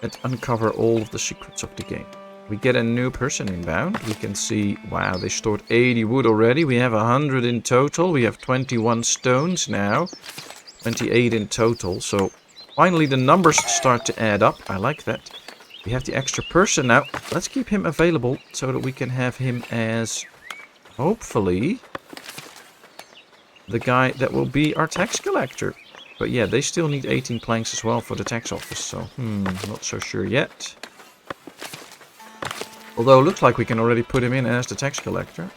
and uncover all of the secrets of the game. We get a new person inbound. We can see, wow, they stored 80 wood already. We have 100 in total. We have 21 stones now. 28 in total. So finally the numbers start to add up. I like that. We have the extra person now. Let's keep him available so that we can have him as, hopefully, the guy that will be our tax collector. But yeah, they still need 18 planks as well for the tax office. So, not so sure yet. Although it looks like we can already put him in as the tax collector.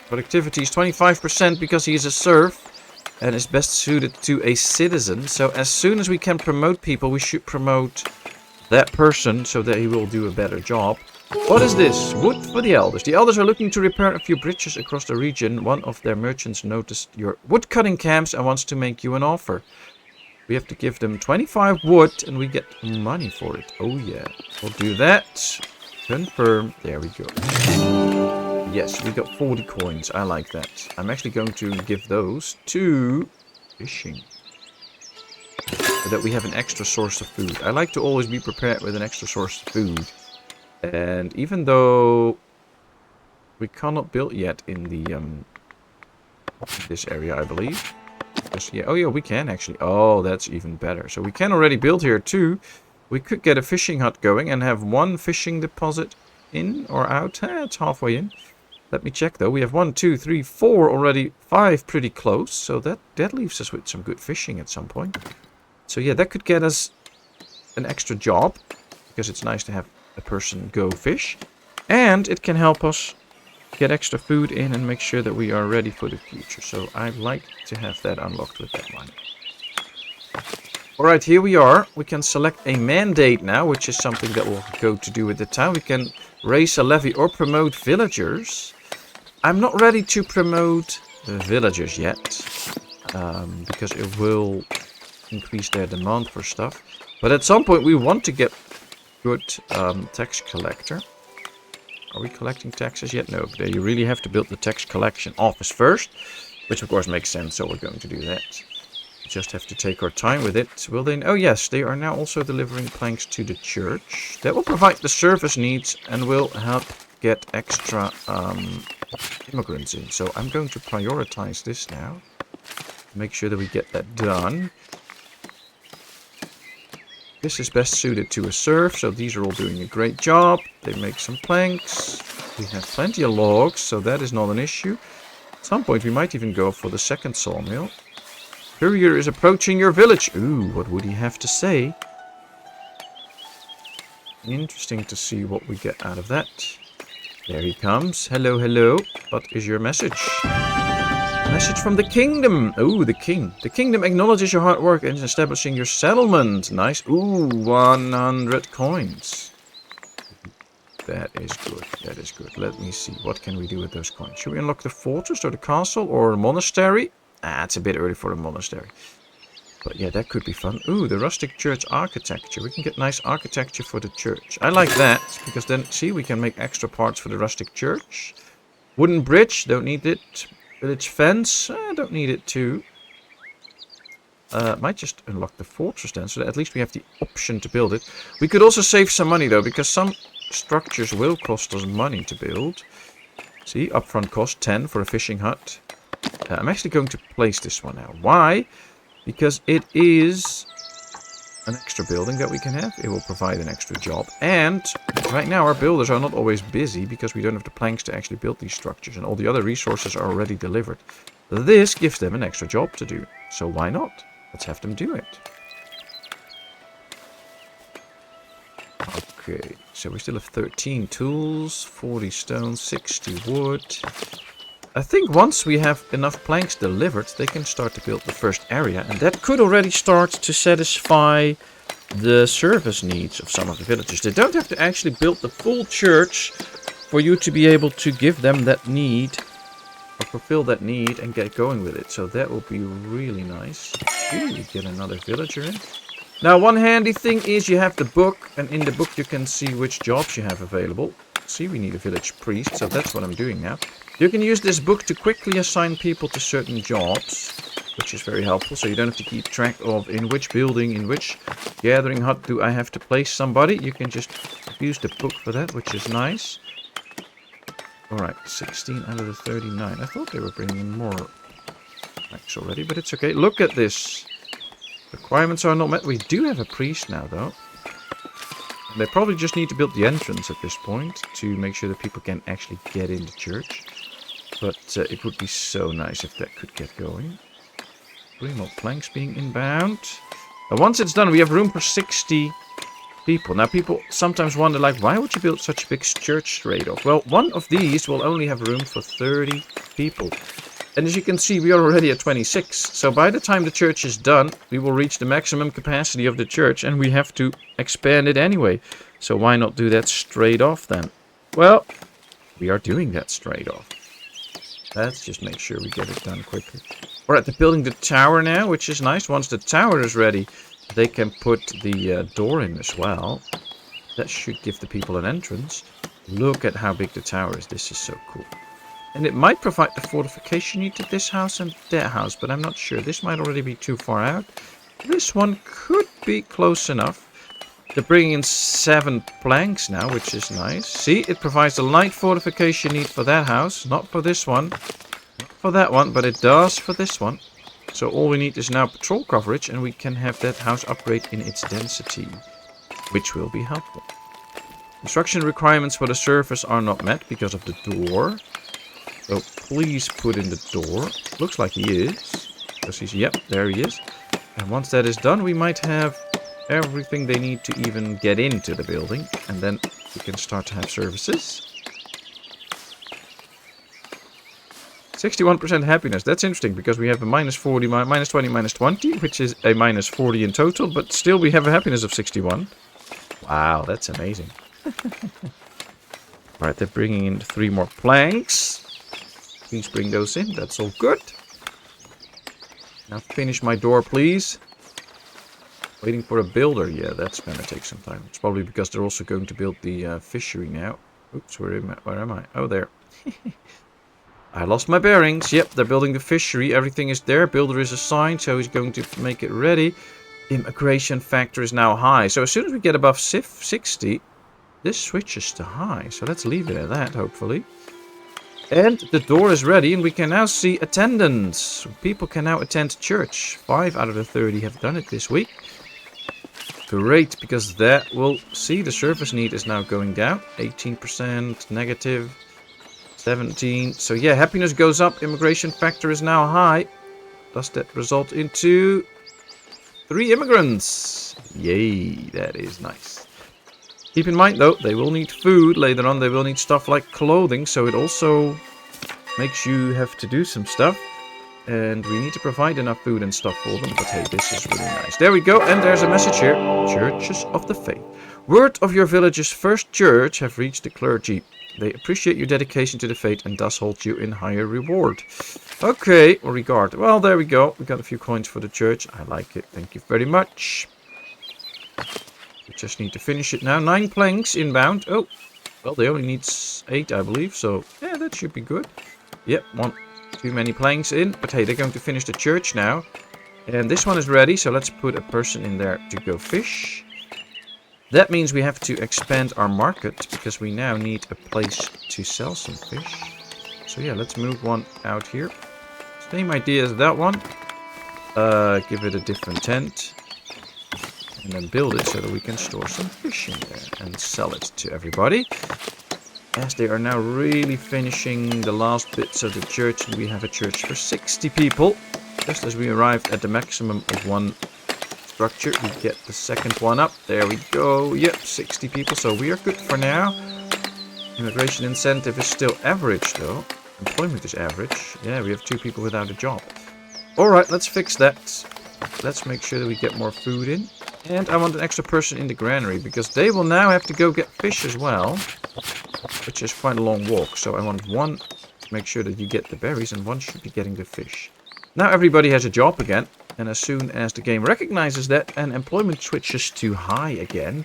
Productivity is 25% because he is a serf and is best suited to a citizen. So as soon as we can promote people, we should promote that person so that he will do a better job. What is this? Wood for the elders. The elders are looking to repair a few bridges across the region. One of their merchants noticed your wood cutting camps and wants to make you an offer. We have to give them 25 wood and we get money for it. Oh yeah, we'll do that. Confirm. There we go. Yes, we got 40 coins. I like that. I'm actually going to give those to fishing, so that we have an extra source of food. I like to always be prepared with an extra source of food. And even though we cannot build yet in the this area, I believe. Just, yeah, oh yeah, we can actually. Oh, that's even better. So we can already build here too. We could get a fishing hut going and have 1 fishing deposit in or out. It's halfway in. Let me check though. We have 1, 2, 3, 4 already. 5 pretty close. So that leaves us with some good fishing at some point. So yeah, that could get us an extra job, because it's nice to have a person go fish. And it can help us get extra food in and make sure that we are ready for the future. So I'd like to have that unlocked with that one. Alright, here we are. We can select a mandate now, which is something that will go to do with the town. We can raise a levy or promote villagers. I'm not ready to promote villagers yet. Because it will increase their demand for stuff. But at some point we want to get good tax collector. Are we collecting taxes yet? No, but you really have to build the tax collection office first. Which of course makes sense, so we're going to do that. Just have to take our time with it. Will they? Oh yes, they are now also delivering planks to the church. That will provide the service needs and will help get extra immigrants in. So I'm going to prioritize this now. Make sure that we get that done. This is best suited to a serf, so these are all doing a great job. They make some planks. We have plenty of logs, so that is not an issue. At some point we might even go for the second sawmill. Courier is approaching your village. Ooh, what would he have to say? Interesting to see what we get out of that. There he comes. Hello, hello. What is your message? Message from the kingdom. Ooh, the king. The kingdom acknowledges your hard work in establishing your settlement. Nice. Ooh, 100 coins. That is good. That is good. Let me see. What can we do with those coins? Should we unlock the fortress or the castle or a monastery? Ah, it's a bit early for a monastery. But yeah, that could be fun. Ooh, the rustic church architecture. We can get nice architecture for the church. I like that, because then, see, we can make extra parts for the rustic church. Wooden bridge, don't need it. Village fence, don't need it too. Might just unlock the fortress then, so that at least we have the option to build it. We could also save some money though, because some structures will cost us money to build. See, upfront cost 10 for a fishing hut. I'm actually going to place this one now. Why? Because it is an extra building that we can have. It will provide an extra job. And right now our builders are not always busy because we don't have the planks to actually build these structures. And all the other resources are already delivered. This gives them an extra job to do. So why not? Let's have them do it. Okay, so we still have 13 tools, 40 stone, 60 wood. I think once we have enough planks delivered, they can start to build the first area. And that could already start to satisfy the service needs of some of the villagers. They don't have to actually build the full church for you to be able to give them that need, or fulfill that need and get going with it. So that will be really nice. Ooh, we get another villager in. Now, one handy thing is you have the book, and in the book you can see which jobs you have available. See, we need a village priest, so that's what I'm doing now. You can use this book to quickly assign people to certain jobs, which is very helpful, so you don't have to keep track of in which building, in which gathering hut do I have to place somebody. You can just use the book for that, which is nice. Alright, 16 out of the 39. I thought they were bringing in more packs already, but it's okay. Look at this. Requirements are not met. We do have a priest now, though. And they probably just need to build the entrance at this point to make sure that people can actually get in the church. But it would be so nice if that could get going. 3 more planks being inbound. Now, once it's done, we have room for 60 people. Now, people sometimes wonder, like, why would you build such a big church straight off? Well, one of these will only have room for 30 people. And as you can see, we are already at 26. So by the time the church is done, we will reach the maximum capacity of the church. And we have to expand it anyway. So why not do that straight off then? Well, we are doing that straight off. Let's just make sure we get it done quickly. Alright, they're building the tower now, which is nice. Once the tower is ready, they can put the door in as well. That should give the people an entrance. Look at how big the tower is. This is so cool. And it might provide the fortification need to this house and that house, but I'm not sure. This might already be too far out. This one could be close enough. They're bringing in 7 planks now, which is nice. See, it provides the light fortification need for that house. Not for this one. Not for that one, but it does for this one. So all we need is now patrol coverage, and we can have that house upgrade in its density, which will be helpful. Construction requirements for the surface are not met because of the door. So please put in the door. Looks like he is. Because he's, yep, there he is. And once that is done, we might have everything they need to even get into the building. And then we can start to have services. 61% happiness. That's interesting because we have a minus 40, minus 20, minus 20, which is a minus 40 in total. But still we have a happiness of 61. Wow, that's amazing. Alright, they're bringing in 3 more planks. please bring those in. That's all good. Now finish my door, please. Waiting for a builder. Yeah, that's going to take some time. It's probably because they're also going to build the fishery now. Oops, where am I? Oh, there. I lost my bearings. Yep, they're building the fishery. Everything is there. Builder is assigned, so he's going to make it ready. Immigration factor is now high. So as soon as we get above 60, this switches to high. So let's leave it at that, hopefully. And the door is ready, and we can now see attendance. People can now attend church. 5 out of the 30 have done it this week. Great, because that will see the service need is now going down. 18% negative. 17. So yeah, happiness goes up. Immigration factor is now high. Does that result into 3 immigrants? Yay, that is nice. Keep in mind though, they will need food later on. They will need stuff like clothing. So it also makes you have to do some stuff. And we need to provide enough food and stuff for them. But hey, this is really nice. There we go. And there's a message here. Churches of the Faith. Word of your village's first church have reached the clergy. They appreciate your dedication to the faith and thus hold you in higher reward. Okay, or regard. Well, there we go. We got a few coins for the church. I like it. Thank you very much. We just need to finish it now. 9 planks inbound. Oh, well, they only need 8, I believe. So, yeah, that should be good. Yep, 1 too many planks in. But hey, they're going to finish the church now. And this one is ready. So let's put a person in there to go fish. That means we have to expand our market because we now need a place to sell some fish. So yeah, let's move one out here. Same idea as that one. Give it a different tent. And then build it so that we can store some fish in there and sell it to everybody. As they are now really finishing the last bits of the church, and we have a church for 60 people. Just as we arrived at the maximum of one structure, we get the second one up. There we go. Yep, 60 people. So we are good for now. Immigration incentive is still average though. Employment is average. Yeah, we have 2 people without a job. Alright, let's fix that. Let's make sure that we get more food in. And I want an extra person in the granary because they will now have to go get fish as well. Which is quite a long walk. So I want 1 to make sure that you get the berries and 1 should be getting the fish. Now everybody has a job again. And as soon as the game recognizes that and employment switches to high again,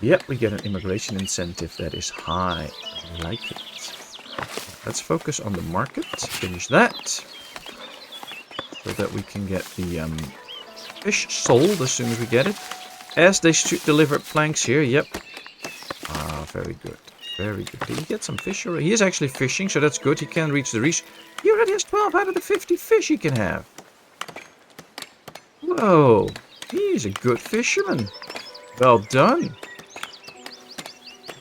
yep, we get an immigration incentive that is high. I like it. Let's focus on the market. Finish that. So that we can get the fish sold as soon as we get it. As they should deliver planks here, yep. Ah, very good. Very good. Did he get some fish already? He is actually fishing, so that's good. He can reach the reach. He already has 12 out of the 50 fish he can have. Whoa, he's a good fisherman. Well done.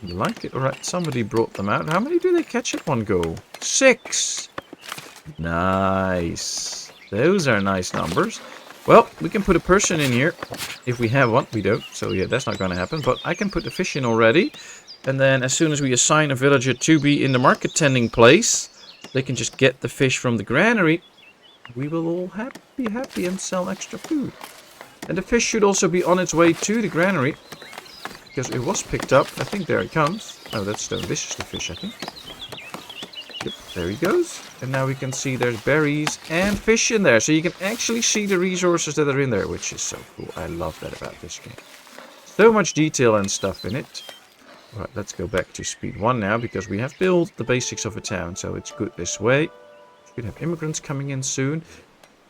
I like it. Alright, somebody brought them out. How many do they catch at one go? 6. Nice. Those are nice numbers. Well, we can put a person in here. If we have one, we don't. So yeah, that's not going to happen. But I can put the fish in already. And then as soon as we assign a villager to be in the market tending place, they can just get the fish from the granary. We will all be happy and sell extra food. And the fish should also be on its way to the granary. Because it was picked up. I think there it comes. Oh, that's stone. This is the fish, I think. Yep, there he goes. And now we can see there's berries and fish in there. So you can actually see the resources that are in there, which is so cool. I love that about this game. So much detail and stuff in it. Alright, let's go back to speed 1 now, because we have built the basics of a town. So it's good this way. We have immigrants coming in soon.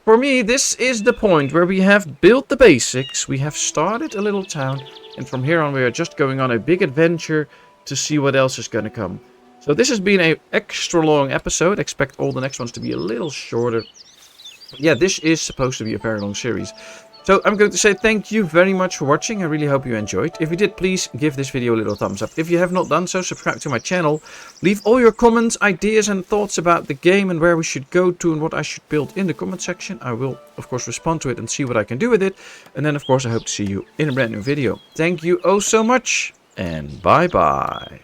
For me, this is the point where we have built the basics. We have started a little town. And from here on, we are just going on a big adventure to see what else is going to come. So this has been an extra long episode. Expect all the next ones to be a little shorter. But yeah, this is supposed to be a very long series. So I'm going to say thank you very much for watching. I really hope you enjoyed. If you did, please give this video a little thumbs up. If you have not done so, subscribe to my channel. Leave all your comments, ideas and thoughts about the game and where we should go to and what I should build in the comment section. I will, of course, respond to it and see what I can do with it. And then, of course, I hope to see you in a brand new video. Thank you oh so much and bye-bye.